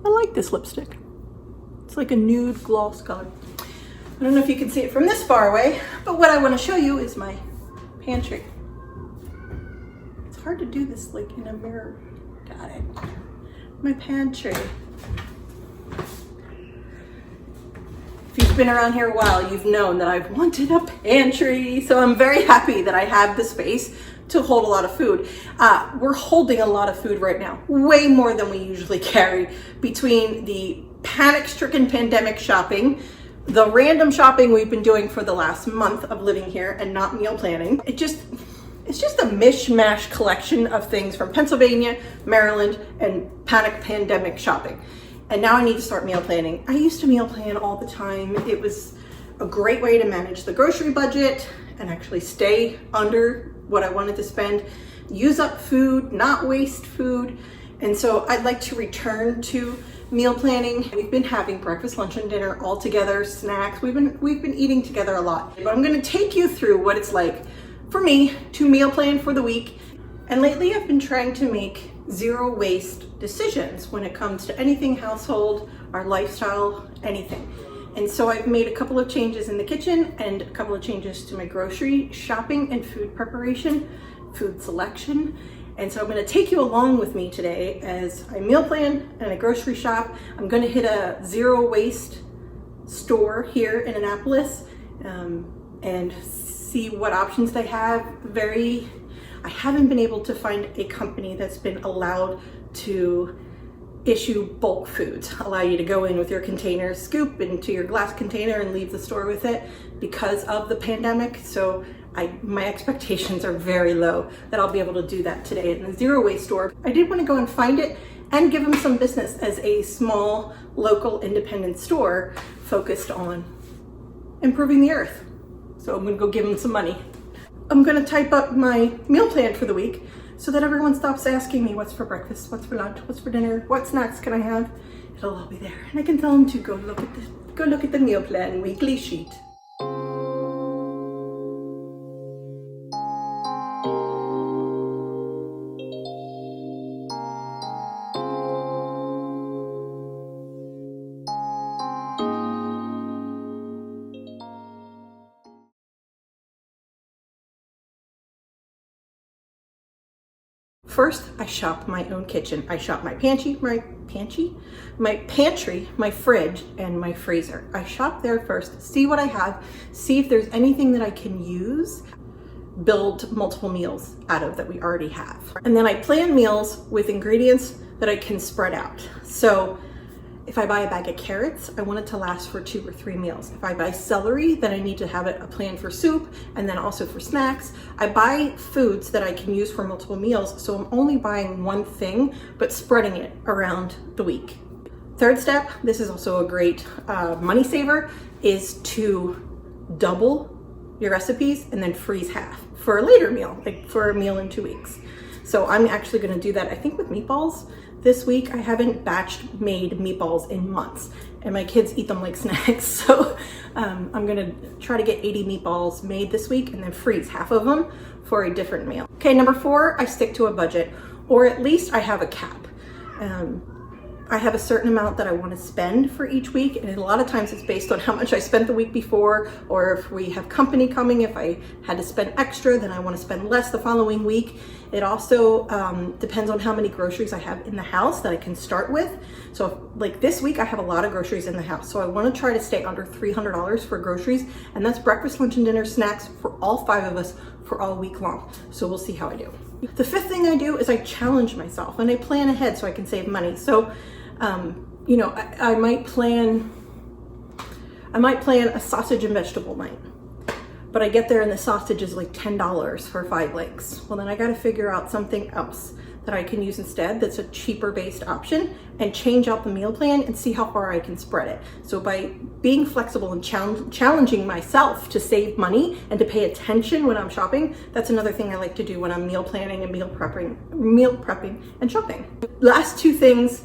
I like this lipstick. It's like a nude gloss color. I don't know if you can see it from this far away, but what I want to show you is my pantry. It's hard to do this like in a mirror. Got it. My pantry. If you've been around here a while, you've known that I've wanted a pantry. So I'm very happy that I have the space to hold a lot of food. We're holding a lot of food right now, way more than we usually carry, between the panic-stricken pandemic shopping, the random shopping we've been doing for the last month of living here and not meal planning. It's just a mishmash collection of things from Pennsylvania, Maryland, and panic pandemic shopping. And now I need to start meal planning. I used to meal plan all the time. It was a great way to manage the grocery budget and actually stay under what I wanted to spend, use up food, not waste food. And so I'd like to return to meal planning. We've been having breakfast, lunch, and dinner all together, snacks. We've been eating together a lot. But I'm gonna take you through what it's like for me to meal plan for the week. And lately I've been trying to make zero waste decisions when it comes to anything household, our lifestyle, anything. And so I've made a couple of changes in the kitchen and a couple of changes to my grocery shopping and food preparation, food selection. And so I'm going to take you along with me today as I meal plan and I grocery shop. I'm going to hit a zero waste store here in Annapolis and see what options they have. I haven't been able to find a company that's been allowed to issue bulk foods, allow you to go in with your container, scoop into your glass container and leave the store with it because of the pandemic. So my expectations are very low that I'll be able to do that today in the zero waste store. I did want to go and find it and give them some business as a small local independent store focused on improving the earth. So I'm going to go give them some money. I'm going to type up my meal plan for the week so that everyone stops asking me what's for breakfast, what's for lunch, what's for dinner, what snacks can I have. It'll all be there. And I can tell them to go look at the meal plan weekly sheet. First, I shop my own kitchen. I shop my pantry, my fridge, and my freezer. I shop there first, see what I have, see if there's anything that I can use, build multiple meals out of that we already have. And then I plan meals with ingredients that I can spread out. So if I buy a bag of carrots, I want it to last for 2 or 3 meals. If I buy celery, then I need to have a plan for soup and then also for snacks. I buy foods that I can use for multiple meals, so I'm only buying one thing, but spreading it around the week. Third step, this is also a great money saver, is to double your recipes and then freeze half for a later meal, like for a meal in 2 weeks. So I'm actually gonna do that, I think with meatballs. This week, I haven't made meatballs in months, and my kids eat them like snacks. So I'm gonna try to get 80 meatballs made this week and then freeze half of them for a different meal. Okay, number 4, I stick to a budget, or at least I have a cap. I have a certain amount that I want to spend for each week, and a lot of times it's based on how much I spent the week before, or if we have company coming, if I had to spend extra, then I want to spend less the following week. It also depends on how many groceries I have in the house that I can start with. So like this week, I have a lot of groceries in the house, so I want to try to stay under $300 for groceries, and that's breakfast, lunch, and dinner snacks for all 5 of us for all week long. So we'll see how I do. The 5th thing I do is I challenge myself and I plan ahead so I can save money. So you know, I might plan a sausage and vegetable night, but I get there and the sausage is like $10 for 5 legs. Well, then I got to figure out something else that I can use instead that's a cheaper based option, and change out the meal plan and see how far I can spread it. So by being flexible and challenging myself to save money and to pay attention when I'm shopping, that's another thing I like to do when I'm meal planning and meal prepping and shopping. Last 2 things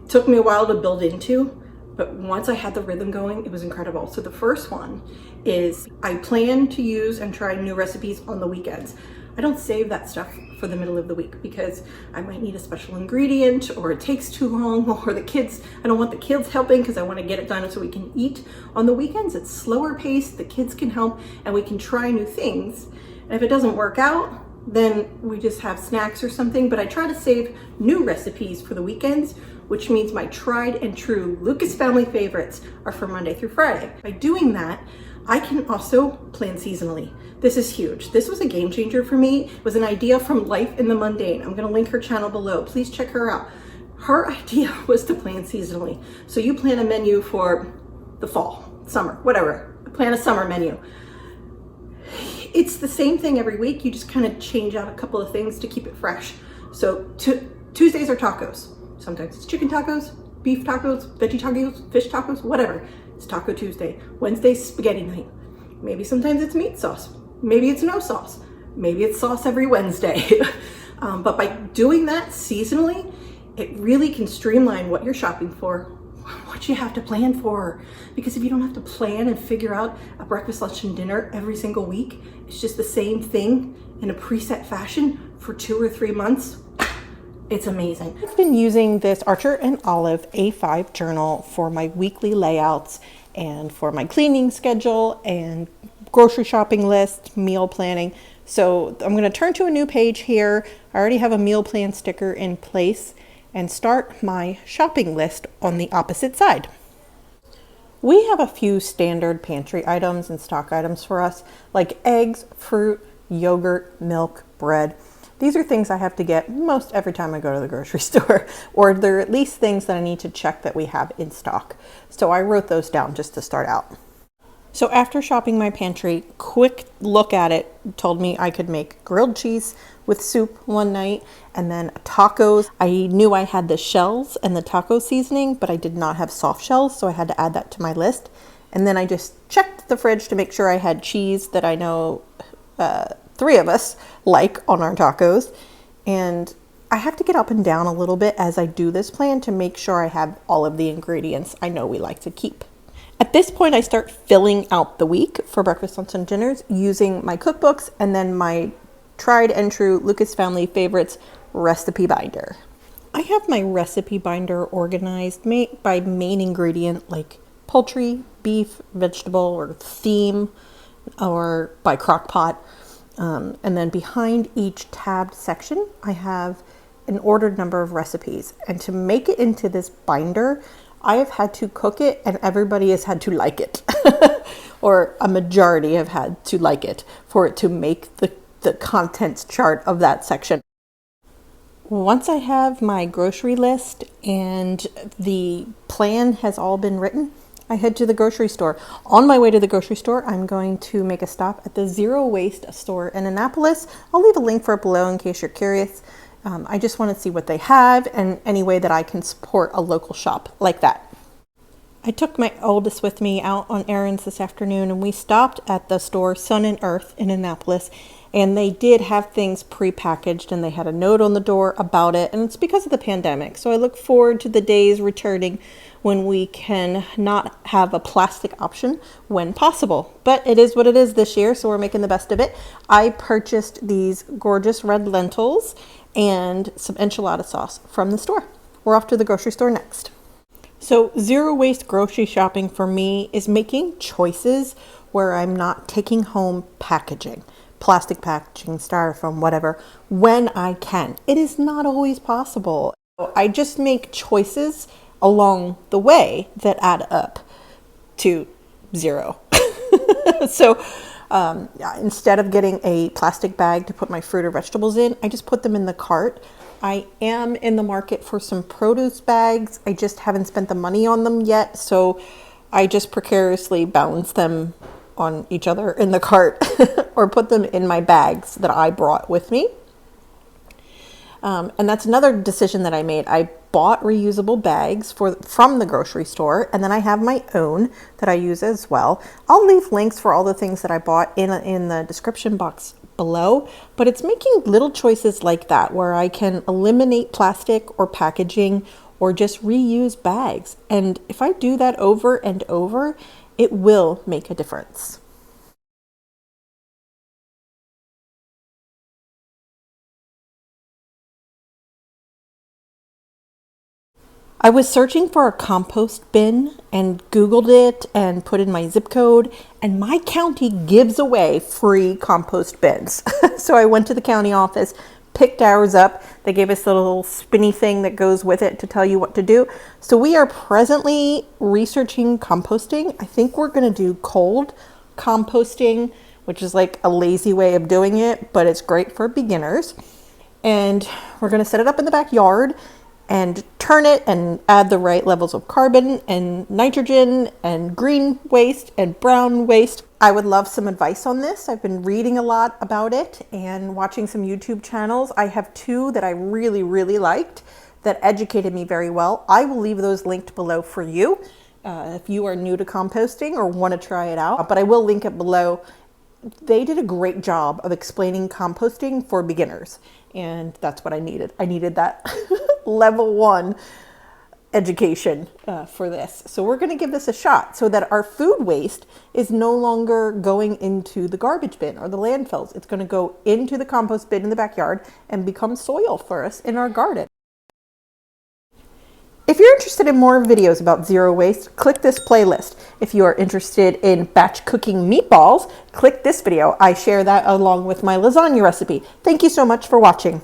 took me a while to build into, but once I had the rhythm going, it was incredible. So the first one is I plan to use and try new recipes on the weekends. I don't save that stuff for the middle of the week because I might need a special ingredient, or it takes too long, or I don't want the kids helping because I want to get it done so we can eat. On the weekends, it's slower paced, the kids can help, and we can try new things. And if it doesn't work out, then we just have snacks or something. But I try to save new recipes for the weekends, which means my tried and true Lucas family favorites are for Monday through Friday. By doing that, I can also plan seasonally. This is huge. This was a game changer for me. It was an idea from Life in the Mundane. I'm gonna link her channel below. Please check her out. Her idea was to plan seasonally. So you plan a menu for the fall, summer, whatever. Plan a summer menu. It's the same thing every week. You just kind of change out a couple of things to keep it fresh. So Tuesdays are tacos. Sometimes it's chicken tacos, beef tacos, veggie tacos, fish tacos, whatever. It's Taco Tuesday. Wednesday's spaghetti night. Maybe sometimes it's meat sauce. Maybe it's no sauce. Maybe it's sauce every Wednesday. But by doing that seasonally, it really can streamline what you're shopping for, what you have to plan for. Because if you don't have to plan and figure out a breakfast, lunch, and dinner every single week, it's just the same thing in a preset fashion for 2 or 3 months. It's amazing. I've been using this Archer and Olive A5 journal for my weekly layouts and for my cleaning schedule and grocery shopping list, meal planning. So I'm going to turn to a new page here. I already have a meal plan sticker in place and start my shopping list on the opposite side. We have a few standard pantry items and stock items for us, like eggs, fruit, yogurt, milk, bread. These are things I have to get most every time I go to the grocery store, or they're at least things that I need to check that we have in stock. So I wrote those down just to start out. So after shopping my pantry, quick look at it told me I could make grilled cheese with soup one night, and then tacos. I knew I had the shells and the taco seasoning, but I did not have soft shells, so I had to add that to my list. And then I just checked the fridge to make sure I had cheese that I know 3 of us like on our tacos. And I have to get up and down a little bit as I do this plan to make sure I have all of the ingredients I know we like to keep. At this point, I start filling out the week for breakfast, lunch, and dinners using my cookbooks and then my tried and true Lucas family favorites recipe binder. I have my recipe binder organized by main ingredient, like poultry, beef, vegetable, or theme, or by crock pot. And then behind each tabbed section, I have an ordered number of recipes. And to make it into this binder, I have had to cook it, and everybody has had to like it. Or a majority have had to like it for it to make the contents chart of that section. Once I have my grocery list and the plan has all been written, I head to the grocery store. On my way to the grocery store, I'm going to make a stop at the Zero Waste store in Annapolis. I'll leave a link for it below in case you're curious. I just want to see what they have and any way that I can support a local shop like that. I took my oldest with me out on errands this afternoon, and we stopped at the store Sun and Earth in Annapolis, and they did have things pre-packaged, and they had a note on the door about it, and it's because of the pandemic. So I look forward to the days returning when we can not have a plastic option when possible. But it is what it is this year, so we're making the best of it. I purchased these gorgeous red lentils and some enchilada sauce from the store. We're off to the grocery store next. So zero waste grocery shopping for me is making choices where I'm not taking home packaging, plastic packaging, styrofoam, whatever, when I can. It is not always possible. I just make choices along the way that add up to zero. So instead of getting a plastic bag to put my fruit or vegetables in, I just put them in the cart. I am in the market for some produce bags. I just haven't spent the money on them yet, so I just precariously balance them on each other in the cart or put them in my bags that I brought with me. And that's another decision that I made. I bought reusable bags from the grocery store, and then I have my own that I use as well. I'll leave links for all the things that I bought in the description box below, but it's making little choices like that where I can eliminate plastic or packaging or just reuse bags. And if I do that over and over, it will make a difference. I was searching for a compost bin and Googled it and put in my zip code, and my county gives away free compost bins. So I went to the county office, picked ours up. They gave us a little spinny thing that goes with it to tell you what to do. So we are presently researching composting. I think we're going to do cold composting, which is like a lazy way of doing it, but it's great for beginners. And we're going to set it up in the backyard and turn it and add the right levels of carbon and nitrogen and green waste and brown waste. I would love some advice on this. I've been reading a lot about it and watching some YouTube channels. I have two that I really, really liked that educated me very well. I will leave those linked below for you if you are new to composting or want to try it out, but I will link it below. They did a great job of explaining composting for beginners, and that's what I needed. I needed that level 1 education for this. So we're going to give this a shot so that our food waste is no longer going into the garbage bin or the landfills. It's going to go into the compost bin in the backyard and become soil for us in our garden. If you're interested in more videos about zero waste, click this playlist. If you are interested in batch cooking meatballs, click this video. I share that along with my lasagna recipe. Thank you so much for watching.